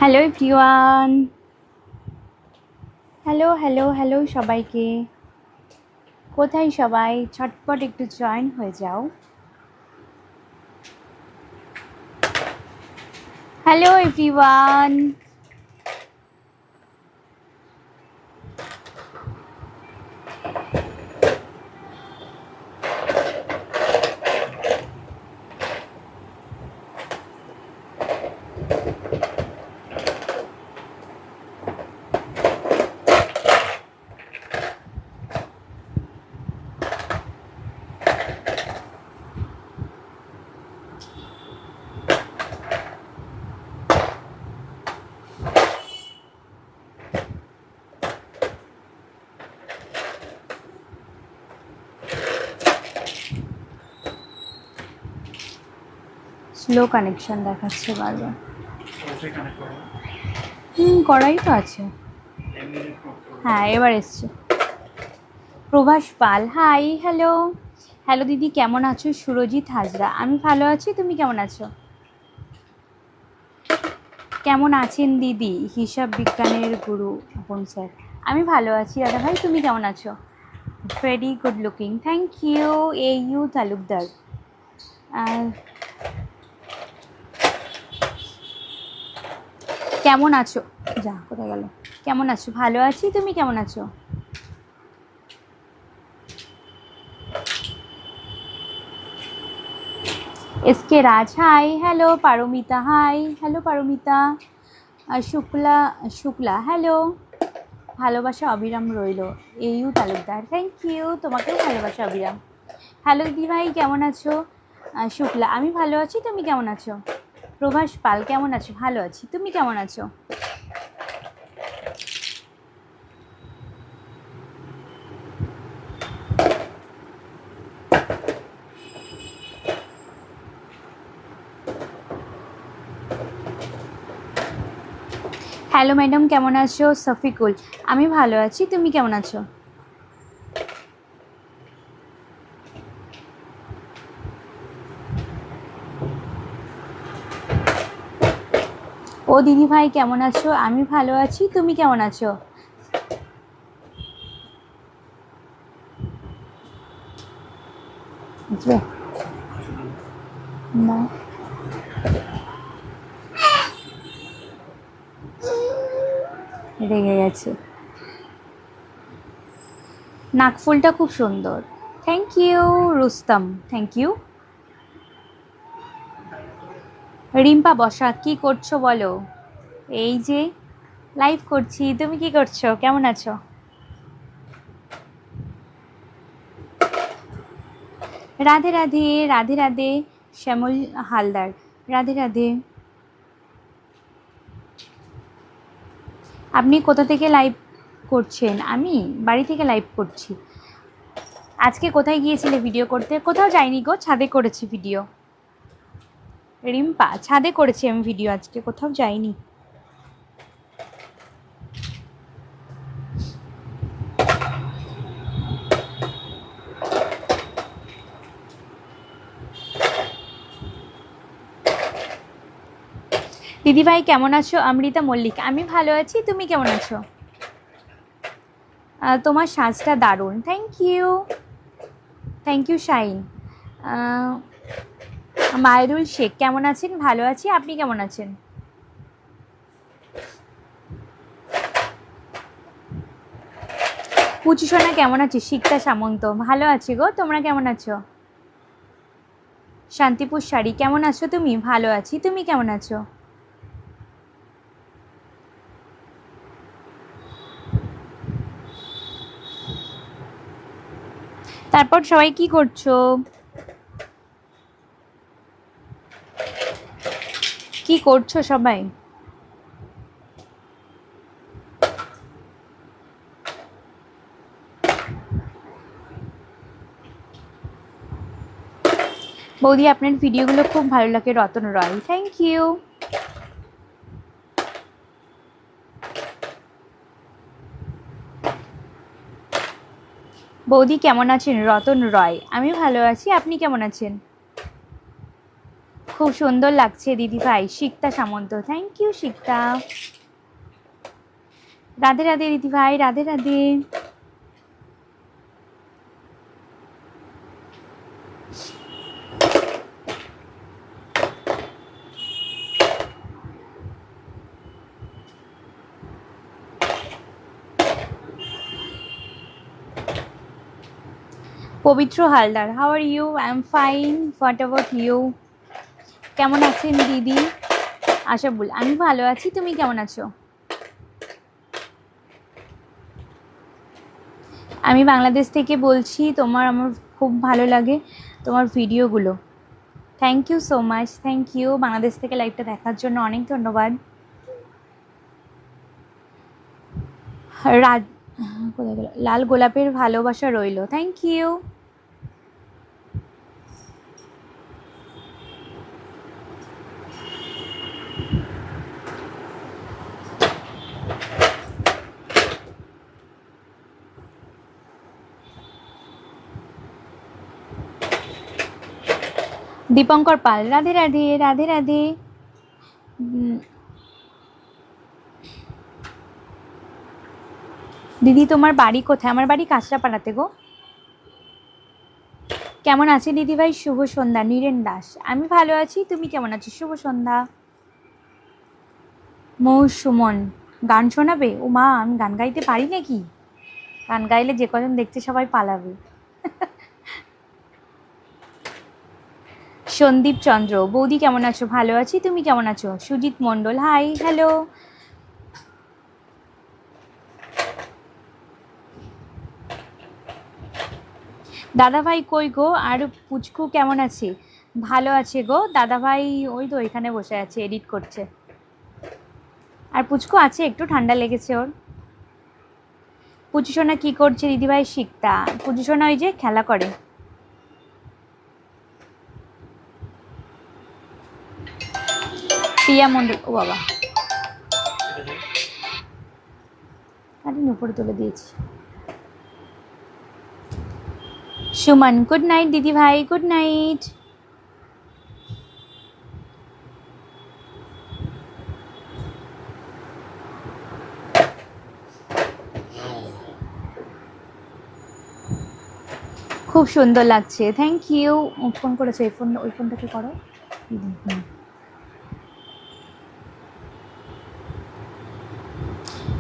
Hello everyone, hello hello hello সবাইকে। কোথায় সবাই? ঝটপট একটু জয়েন হয়ে যাও। হ্যালো এভরিওয়ান, স্লো কানেকশন দেখাচ্ছে বারবার। করাই তো আছে। হ্যাঁ, এবার এসছে। প্রভাস পাল, হাই। হ্যালো হ্যালো দিদি, কেমন আছো? সুরজিৎ হাজরা, আমি ভালো আছি, তুমি কেমন আছো? কেমন আছেন দিদি? হিসাব বিজ্ঞানের গুরু আপন স্যার, আমি ভালো আছি দাদা ভাই, তুমি কেমন আছো? Very good looking, thank you. ইউ তালুকদার, কেমন আছো? যা, কোথায় গেল? কেমন আছো? ভালো আছি, তুমি কেমন আছো? SK Raj, hi. Hello Paramita, hi. Hello Paramita. Shukla Shukla, hello. ভালোবাসা অবিরাম রইল, ইউ তালুকদার, থ্যাংক ইউ, তোমাকেও ভালোবাসা অবিরাম। হ্যালো দিদি ভাই, কেমন আছো? শুক্লা, আমি ভালো আছি, তুমি কেমন আছো? প্রভাস পাল, কেমন আছো? ভালো আছি, তুমি কেমন আছো? হ্যালো ম্যাডাম, কেমন আছো? সফিকুল, আমি ভালো আছি, তুমি কেমন আছো? ও দিদি ভাই, কেমন আছো? আমি ভালো আছি, তুমি কেমন আছো? না, রেগে গেছে। নাকফুলটা খুব সুন্দর, thank you. Rustam, thank you. Rimpa বসা, কি করছো বলো? এই যে লাইভ করছি, তুমি কি করছো? কেমন আছো? রাধে রাধে, রাধে রাধে। শ্যামল হালদার, রাধে রাধে। আপনি কোথা থেকে লাইভ করছেন? আমি বাড়ি থেকে লাইভ করছি। আজকে কোথায় গিয়েছিলে ভিডিও করতে? কোথাও যাইনি গো, ছাদে করেছি ভিডিও। রিম্পা, ছাদে করেছি আমি ভিডিও, আজকে কোথাও যাইনি। দিদিভাই কেমন আছো? অমৃতা মল্লিক, আমি ভালো আছি, তুমি কেমন আছো? তোমার সাজটা দারুণ, thank you. Thank you Shine. Mayrul Sheikh, কেমন আছেন? ভালো আছি, আপনি কেমন আছেন? পুচুসোনা কেমন আছে? শিক্তা সামন্ত, ভালো আছি গো, তোমরা কেমন আছো? শান্তিপুর শাড়ি, কেমন আছো তুমি? ভালো আছি, তুমি কেমন আছো? তারপর সবাই কি করছো? কি করছো সবাই? বৌদি, আপনার ভিডিওগুলো খুব ভালো লাগে, রতন রয়, থ্যাংক ইউ। বৌদি কেমন আছেন? রতন রয়, আমি ভালো আছি, আপনি কেমন আছেন? খুব সুন্দর লাগছে দিদি ভাই। Shikta Samanta, thank you Shikta. রাধে রাধে দিদি ভাই, Radhe Radhe. Pabitra Haldar, how are you? I am fine, what about you? কেমন আছেন দিদি? আশা বল, আমি ভালো আছি, তুমি কেমন আছো? আমি বাংলাদেশ থেকে বলছি। আমার খুব ভালো লাগে তোমার ভিডিওগুলো। Thank you so much, thank you. Bangladesh থেকে লাইভটা দেখার জন্য অনেক ধন্যবাদ। কোথায় গেল? লাল গোলাপের ভালোবাসা রইল, থ্যাংক ইউ। দীপঙ্কর পাল, রাধে রাধে, রাধে রাধে। দিদি তোমার বাড়ি কোথায়? আমার বাড়ি কাঁচরাপাড়াতে গো। কেমন আছে দিদি ভাই? শুভ সন্ধ্যা। নীরেন দাস, আমি ভালো আছি, তুমি কেমন আছো? শুভ সন্ধ্যা। মৌসুমন, গান শোনাবে? ও মা, আমি গান গাইতে পারি নাকি? গান গাইলে যে কজন দেখতে সবাই পালাবে। সন্দীপ চন্দ্র, বৌদি কেমন আছো? ভালো আছি, তুমি কেমন আছো? সুজিত মণ্ডল, হাই, হ্যালো। দাদা ভাই কই গো? আর পুচকু কেমন আছে? ভালো আছে গো দাদা ভাই, ওই তো এখানে বসে আছে, এডিট করছে। আর পুচকু আছে, একটু ঠান্ডা লেগেছে ওর। পুচুসোনা কি করছে দিদিভাই? শিখতা। পুচুসোনা ওই যে খেলা করে। প্রিয়া মণ্ডল, ও বাবা, আরে উপরে তুলে দিয়েছি। সুমন, গুড নাইট দিদি ভাই, গুড নাইট। খুব সুন্দর লাগছে, থ্যাংক ইউ। ফোন করেছো? এই ফোন, ওই ফোনটাকে করো।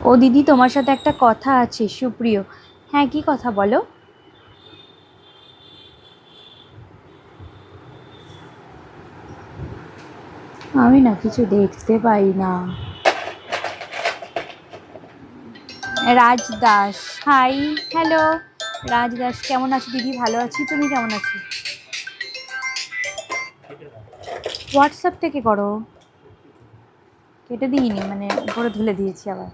ও দিদি, তোমার সাথে একটা কথা আছে। সুপ্রিয়, হ্যাঁ কি কথা বলো? আমি না কিছু দেখতে পাই না। রাজ দাস, হাই, হ্যালো। রাজ দাস, কেমন আছো দিদি? ভালো আছি, তুমি কেমন আছো? হোয়াটসঅ্যাপ থেকে করো। কেটে দিইনি, মানে উপরে ধুলে দিয়েছি আবার।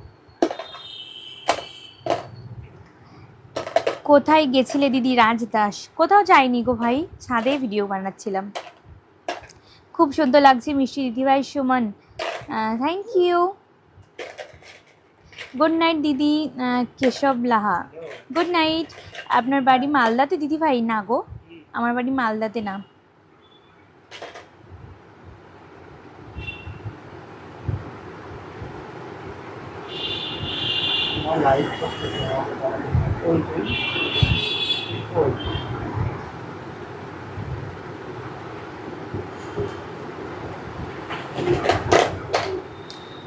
কোথায় গেছিলে দিদি? রাজ দাস, কোথাও যাইনি গো ভাই, ছাদে ভিডিও বানাচ্ছিলাম। খুব সুন্দর লাগছে মিষ্টি দিদিভাই। Suman, thank you. Good night দিদি। Keshab Laha, good night. আপনার বাড়ি মালদাতে দিদি ভাই? না গো, আমার বাড়ি মালদাতে না।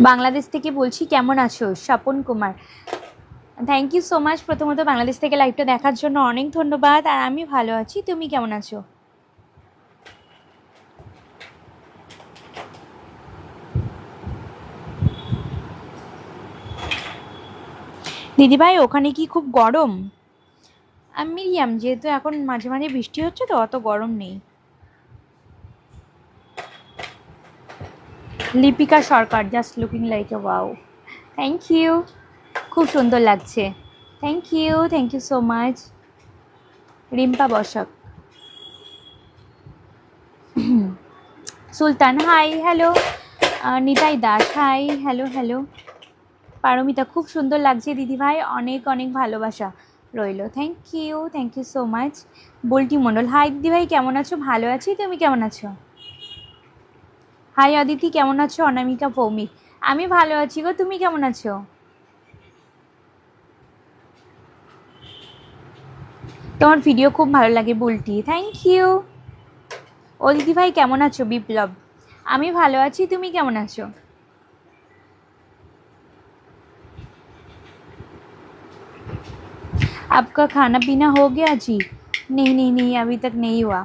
বাংলাদেশ থেকে বলছি, কেমন আছো? Swapan Kumar, thank you so much. প্রথমত বাংলাদেশ থেকে লাইভটা দেখার জন্য অনেক ধন্যবাদ। আর আমি ভালো আছি, তুমি কেমন আছো? দিদিভাই ওখানে কি খুব গরম? আমি মিডিয়াম, যেহেতু এখন মাঝে মাঝে বৃষ্টি হচ্ছে তো অত গরম নেই। Lipika Sarkar, just looking like a wow, thank you. খুব সুন্দর লাগছে, thank you, thank you so much. Rimpa Basak, Sultan, hi, hello. Nitai Das, hi, hello hello. Paramita, খুব সুন্দর লাগছে দিদিভাই, অনেক অনেক ভালোবাসা রইল, thank you so much. Bolti Mondal, hi দিদিভাই, কেমন আছো? ভালো আছি, তুমি কেমন আছো? হাই অদিতি, কেমন আছো? অনামিকা ভৌমিক, আমি ভালো আছি গো, তুমি কেমন আছো? তোমার ভিডিও খুব ভালো লাগে বুলটি, থ্যাংক ইউ। অদিতি ভাই কেমন আছো? বিপ্লব, আমি ভালো আছি, তুমি কেমন আছো? आपका खाना पीना हो गया जी? नहीं नहीं नहीं, अभी तक नहीं हुआ।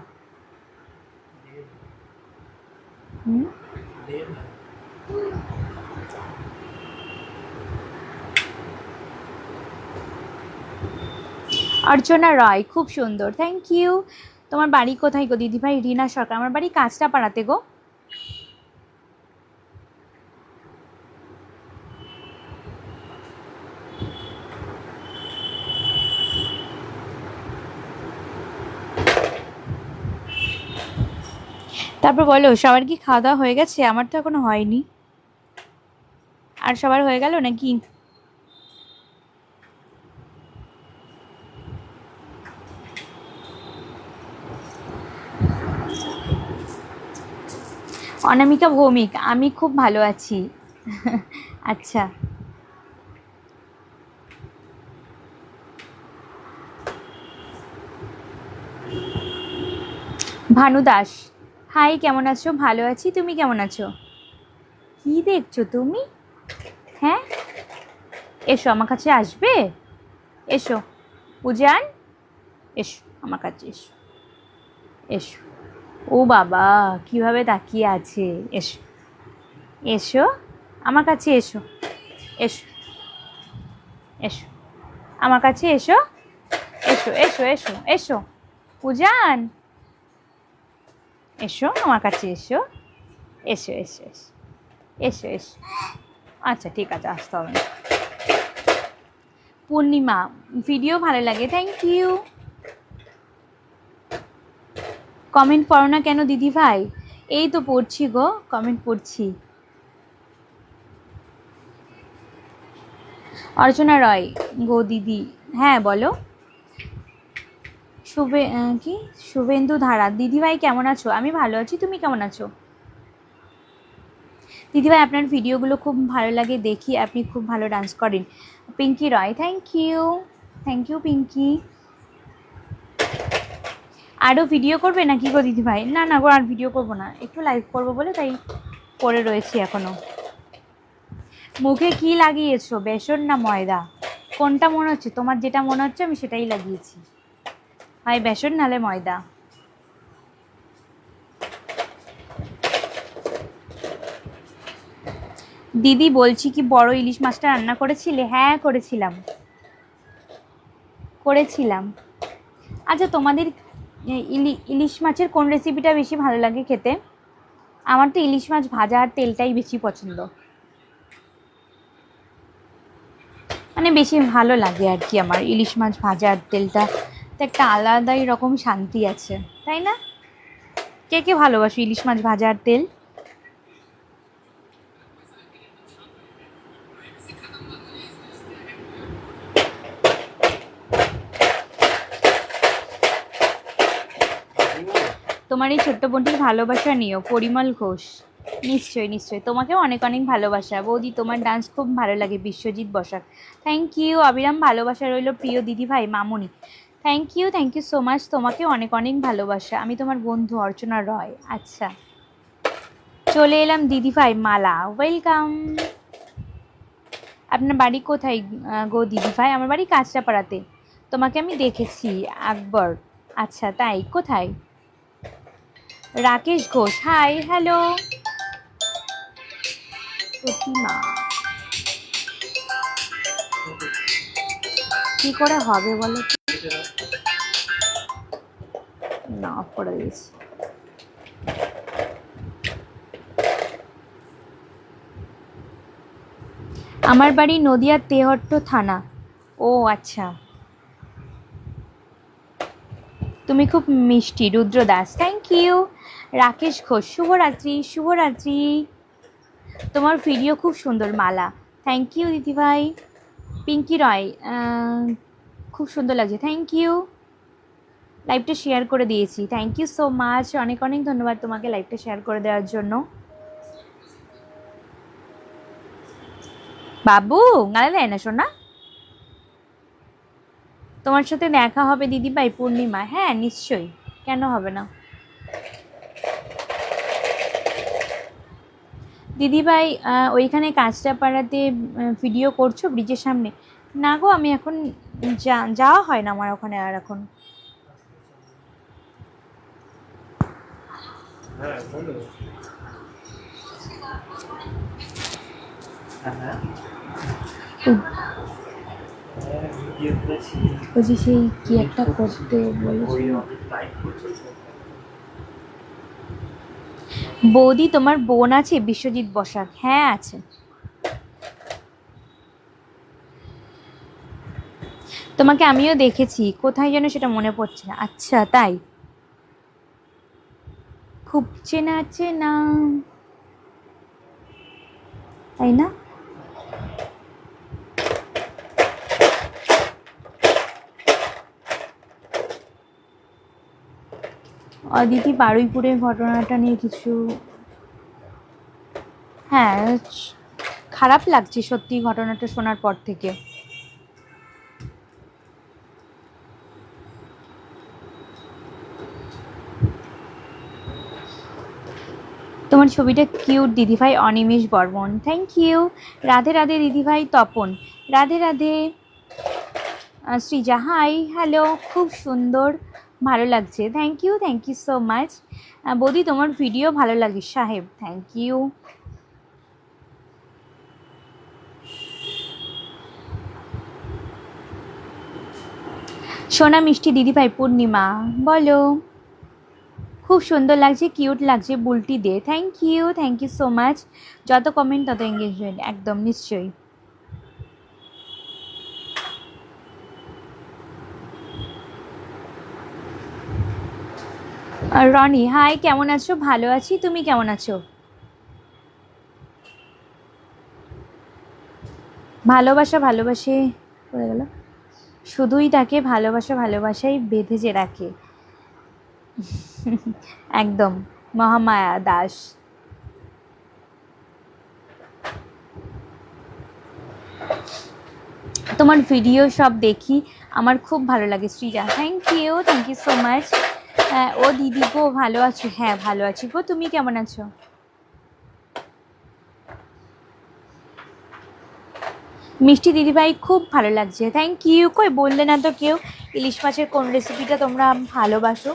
অর্চনা রয়, খুব সুন্দর, থ্যাংক ইউ। তোমার বাড়ি কোথায় গো দিদিভাই? রিনা সরকার, আমার বাড়ি কাঁচরাপাড়াতে গো। তারপর বলো, সবার কি খাওয়া দাওয়া হয়ে গেছে? আমার তো এখনো হয়নি। আর সবার হয়ে গেল নাকি? অনামিকা ভৌমিক, আমি খুব ভালো আছি। আচ্ছা। ভানু দাস, হাই, কেমন আছো? ভালো আছি, তুমি কেমন আছো? কি দেখছো তুমি? হ্যাঁ, এসো আমার কাছে, আসবে? এসো পূজান, এসো আমার কাছে, এসো এসো। ও বাবা, কিভাবে তাকিয়ে আছে! এসো এসো আমার কাছে, এসো এসো এসো আমার কাছে, এসো এসো এসো এসো এসো পূজান, এসো আমার কাছে, এসো এসো এসো এসো এসো এসো। আচ্ছা ঠিক আছে, আসতে হবে না। পূর্ণিমা, ভিডিও ভালো লাগে, থ্যাংক ইউ। কমেন্ট পড়ো না কেন দিদি ভাই? এই তো পড়ছি গো, কমেন্ট পড়ছি। অর্চনা রয়, গো দিদি, হ্যাঁ বলো। কি শুভেন্দু ধারা, দিদিভাই কেমন আছো? আমি ভালো আছি, তুমি কেমন আছো? দিদিভাই আপনার ভিডিওগুলো খুব ভালো লাগে দেখি, আপনি খুব ভালো ডান্স করেন। Pinky Roy, thank you, thank you Pinky. আরও ভিডিও করবে নাকি গো দিদিভাই? না না গো, আর ভিডিও করবো না, একটু লাইভ করবো বলে তাই করে রয়েছি এখনো। মুখে কি লাগিয়েছো, বেসন না ময়দা? কোনটা মনে হচ্ছে তোমার? যেটা মনে হচ্ছে আমি সেটাই লাগিয়েছি, হয় বেসন নালে ময়দা। দিদি বলছি কি বড় ইলিশ মাছটা রান্না করেছিলে? হ্যাঁ করেছিলাম, করেছিলাম। আচ্ছা, তোমাদের ইলিশ মাছের কোন রেসিপিটা বেশি ভালো লাগে খেতে? আমার তো ইলিশ মাছ ভাজা আর তেলটাই বেশি পছন্দ, মানে বেশি ভালো লাগে আর কি। আমার ইলিশ মাছ ভাজা আর তেলটা তো একটা আলাদাই রকম শান্তি আছে, তাই না? কে কে ভালোবাসো ইলিশ মাছ ভাজা আর তেল? তোমার এই ছোট্ট বোনটির ভালোবাসা নিও, পরিমল ঘোষ। নিশ্চয়ই নিশ্চয়ই, তোমাকেও অনেক অনেক ভালোবাসা বৌদি, তোমার ডান্স খুব ভালো লাগে। Biswajit Basak, thank you. অবিরাম ভালোবাসা রইল প্রিয় দিদি ভাই মামুনি, থ্যাংক ইউ সো মাচ। তোমাকে অনেক অনেক ভালোবাসা, আমি তোমার বন্ধু অর্চনা রয়। আচ্ছা, চলে এলাম দিদি ভাই। মালা, ওয়েলকাম। আপনার বাড়ি কোথায় গো দিদি ভাই? আমার বাড়ি কাঁচরাপাড়াতে, তোমাকে আমি দেখেছি আকবর। আচ্ছা তাই, কোথায়? Rakesh Ghosh, hi, hello. প্রতিমা, কি করে হবে বলো তো? না, অফ করে দিয়েছি। আমার বাড়ি নদিয়ার তেহট্ট থানা। ও আচ্ছা, তুমি খুব মিষ্টি। রুদ্র দাস, থ্যাংক ইউ। রাকেশ ঘোষ, শুভরাত্রি, শুভরাত্রি। তোমার ভিডিও খুব সুন্দর। মালা, থ্যাংক ইউ দিদিভাই। পিঙ্কি রয়, খুব সুন্দর লাগছে, থ্যাংক ইউ। লাইভটা শেয়ার করে দিয়েছি, থ্যাংক ইউ সো মাচ। অনেক অনেক ধন্যবাদ তোমাকে লাইভটা শেয়ার করে দেওয়ার জন্য। বাবু গালে দেয় না শোনা। তোমার সাথে দেখা হবে দিদিভাই পূর্ণিমা, হ্যাঁ নিশ্চয়ই, কেন হবে না। দিদিভাই ওইখানে কাঁচরাপাড়াতে ভিডিও করছো ব্রিজের সামনে? না গো, আমি এখন যাওয়া হয় না আমার ওখানে আর এখন। ওই যে সেই কি একটা করতে বলেছিল। বৌদি তোমার বোন আছে বিশ্বজিৎ বসাক? হ্যাঁ আছে। তোমাকে আমিও দেখেছি, কোথায় যেন সেটা মনে পড়ছে না। আচ্ছা তাই, খুব চেনা চেনা, তাই না? অদিতি বারুইপুরের ঘটনাটা নিয়ে কিছু, হ্যাঁ খারাপ লাগছে সত্যি ঘটনাটা শোনার পর থেকে। তোমার ছবিটা কিউট দিদিভাই, অনিমেষ বর্মন, থ্যাংক ইউ। রাধে রাধে দিদিভাই তপন, রাধে রাধে। সৃজা হাই, হ্যালো, খুব সুন্দর, ভালো লাগছে, থ্যাংক ইউ সো মাচ। বৌদি তোমার ভিডিও ভালো লাগে সাহেব, থ্যাংক ইউ। সোনা মিষ্টি দিদিভাই পূর্ণিমা, বলো। খুব সুন্দর লাগছে, কিউট লাগছে, বুলটি দে, থ্যাংক ইউ সো মাচ। যত কমেন্ট তত এঙ্গেজমেন্ট, একদম নিশ্চয়ই। রনি হাই, কেমন আছো? ভালো আছি, তুমি কেমন আছো? ভালোবাসা ভালোবাসে বলে গেল, শুধুই তাকে ভালোবাসা ভালোবাসাই বেঁধে রাখে। একদম, মহামায়া দাস। তোমার ভিডিও সব দেখি, আমার খুব ভালো লাগে Srija, thank you so much. ও দিদি গো, ভালো আছো? হ্যাঁ ভালো আছি গো, তুমি কেমন আছো? মিষ্টি দিদিভাই খুব ভালো লাগছে, থ্যাংক ইউ। কই বললে না তো কেউ, ইলিশ মাছের কোন রেসিপিটা তোমরা ভালোবাসো?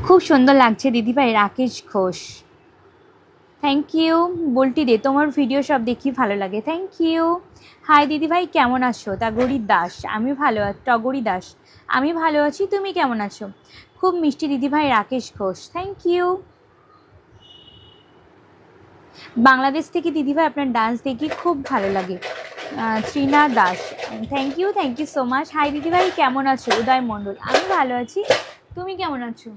খুব সুন্দর লাগছে দিদিভাই, রাকেশ ঘোষ, থ্যাংক ইউ। বলটি দে, তোমার ভিডিও সব দেখি ভালো লাগে, থ্যাংক ইউ। হাই দিদিভাই, কেমন আছো? টগরী দাস, আমি ভালো আছি। টগরী দাস, আমি ভালো আছি, তুমি কেমন আছো? খুব মিষ্টি দিদিভাই, রাকেশ ঘোষ, থ্যাংক ইউ। বাংলাদেশ থেকে দিদিভাই আপনার ডান্স দেখি খুব ভালো লাগে, Trina Das, thank you so much. Hi দিদিভাই, কেমন আছো? উদয় মণ্ডল, আমি ভালো আছি, তুমি কেমন আছো?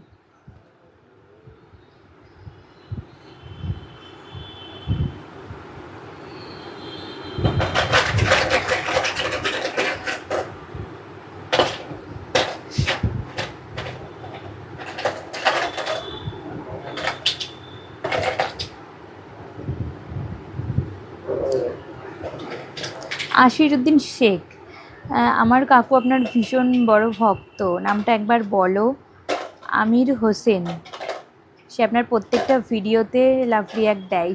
আশিরুদ্দিন শেখ, আমার কাকু আপনার ভীষণ বড় ভক্ত, নামটা একবার বলো। আমির হোসেন, সে আপনার প্রত্যেকটা ভিডিওতে লাভ রিয়াক্ট দেয়,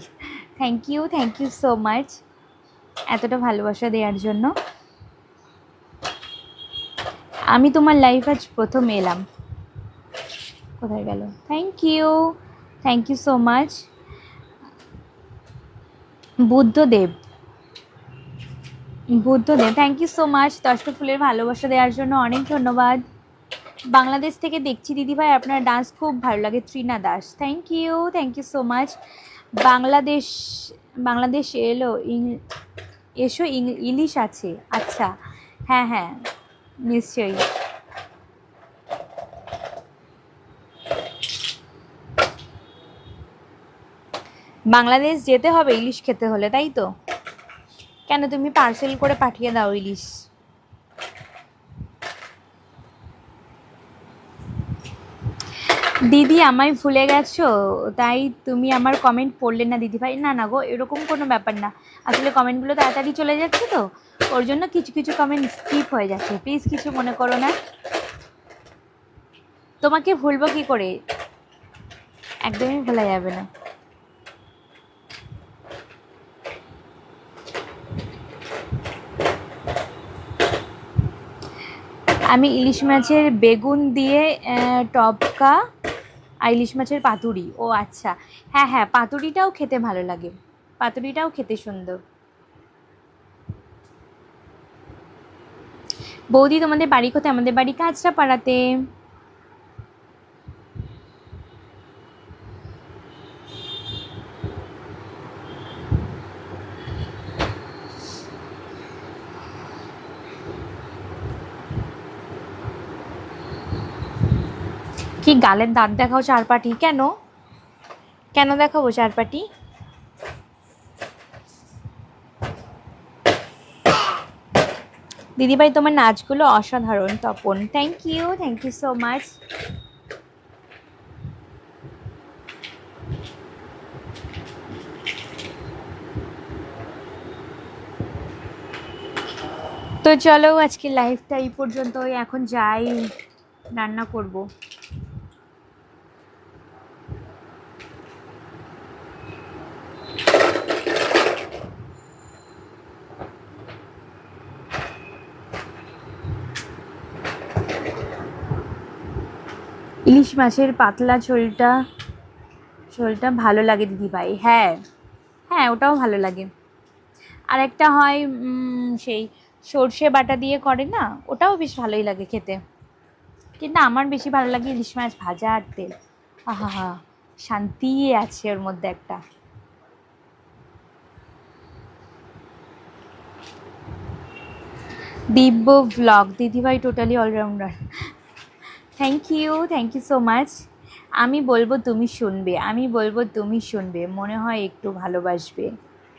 থ্যাংক ইউ সো মাচ এতটা ভালোবাসা দেওয়ার জন্য। আমি তোমার লাইভ আজ প্রথম এলাম, কোথায় গেল? Thank you so much. Buddhadeb, thank you so much 10টা ফুলের ভালোবাসা দেওয়ার জন্য, অনেক ধন্যবাদ। বাংলাদেশ থেকে দেখছি দিদিভাই, আপনার ডান্স খুব ভালো লাগে, Trina Das, thank you so much. Bangladesh এসো, ইলিশ আছে? আচ্ছা, হ্যাঁ হ্যাঁ নিশ্চয়ই। বাংলাদেশ যেতে হবে ইলিশ খেতে হলে, তাই তো? কেন, তুমি পার্সেল করে পাঠিয়ে দাও ইলিশ। দিদি আমায় ভুলে গেছো তাই তুমি আমার কমেন্ট পড়লে না দিদিভাই? না না গো, এরকম কোনো ব্যাপার না। আসলে কমেন্টগুলো তাড়াতাড়ি চলে যাচ্ছে তো, ওর জন্য কিছু কিছু কমেন্ট স্কিপ হয়ে যাচ্ছে। প্লিজ কিছু মনে করো না। তোমাকে ভুলবো কি করে, একদমই ভোলা যাবে না। আমি ইলিশ মাছের বেগুন দিয়ে টপকা আর ইলিশ মাছের পাতুরি। ও আচ্ছা, হ্যাঁ হ্যাঁ, পাতুরিটাও খেতে ভালো লাগে, পাতুরিটাও খেতে সুন্দর। বৌদি তোমাদের বাড়ি কোথায়? আমাদের বাড়ি কাঁচরাপাড়াতে। কি গালের দাঁত দেখাও চারপাটি? কেন, কেন দেখাবো চারপাটি? দিদিভাই তোমার নাচগুলো অসাধারণ। Tapan, thank you so much. তো চলো আজকে লাইভটা এই পর্যন্তই, এখন যাই রান্না করব। ইলিশ মাছের পাতলা ঝোলটা ঝোলটা ভালো লাগে দিদিভাই। হ্যাঁ হ্যাঁ, ওটাও ভালো লাগে। আর একটা হয় সেই সর্ষে বাটা দিয়ে করে না, ওটাও বেশ ভালোই লাগে খেতে। কিন্তু আমার বেশি ভালো লাগে ইলিশ মাছ ভাজা আর তেল। আহা হা, শান্তি আছে ওর মধ্যে একটা। দিব্য ভ্লগ দিদিভাই totally allrounder. Thank you so much. আমি বলবো তুমি শুনবে, আমি বলবো তুমি শুনবে, মনে হয় একটু ভালোবাসবে।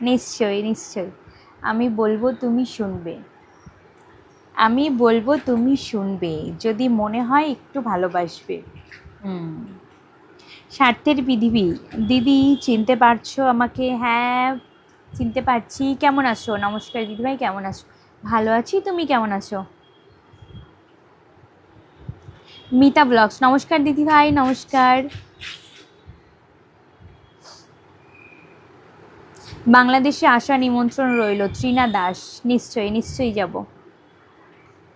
নিশ্চয়ই নিশ্চয়ই, আমি বলবো তুমি শুনবে, আমি বলবো তুমি শুনবে, যদি মনে হয় একটু ভালোবাসবে। হুম, স্বার্থের পৃথিবী। দিদি চিনতে পারছো আমাকে? হ্যাঁ চিনতে পারছি। কেমন আছো? নমস্কার দিদিভাই, কেমন আছো? ভালো আছি, তুমি কেমন আছো? মিতা ব্লগস, নমস্কার দিদিভাই, নমস্কার। বাংলাদেশে আসা নিমন্ত্রণ রইল, ত্রিনা দাস। নিশ্চয়ই নিশ্চয়ই যাব।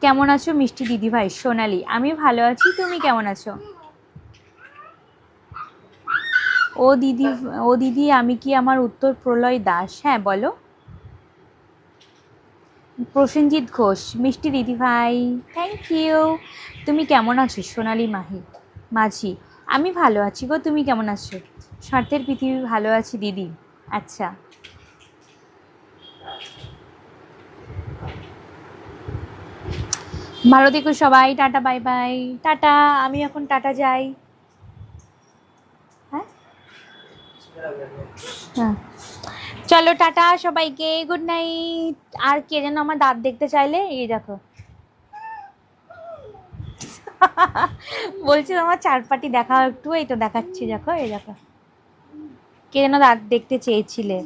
কেমন আছো মিষ্টি দিদিভাই? সোনালি, আমি ভালো আছি, তুমি কেমন আছো? ও দিদি, ও দিদি আমি কি আমার উত্তর প্রলয় দাস? হ্যাঁ বলো। প্রসেনজিৎ ঘোষ, মিষ্টি দিদিভাই, থ্যাংক ইউ। তুমি কেমন আছো সোনালি মাঝি? আমি ভালো আছি গো, তুমি কেমন আছো? স্বার্থের পৃথিবী, ভালো আছি দিদি। আচ্ছা, ভালো থেকো সবাই, টাটা বাই বাই। টাটা, আমি এখন টাটা যাই। হ্যাঁ হ্যাঁ, চলো টাটা সবাইকে, গুড নাইট। আর কে যেন আমার দাঁত দেখতে চাইলে, এই দেখো। বলছি তোমার চারপাটি দেখাও একটু, এই তো দেখাচ্ছি, দেখো এই দেখো। কে যেন দাঁত দেখতে চেয়েছিলে,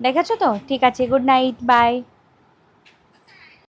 দেখেছো তো? ঠিক আছে, গুড নাইট, বাই।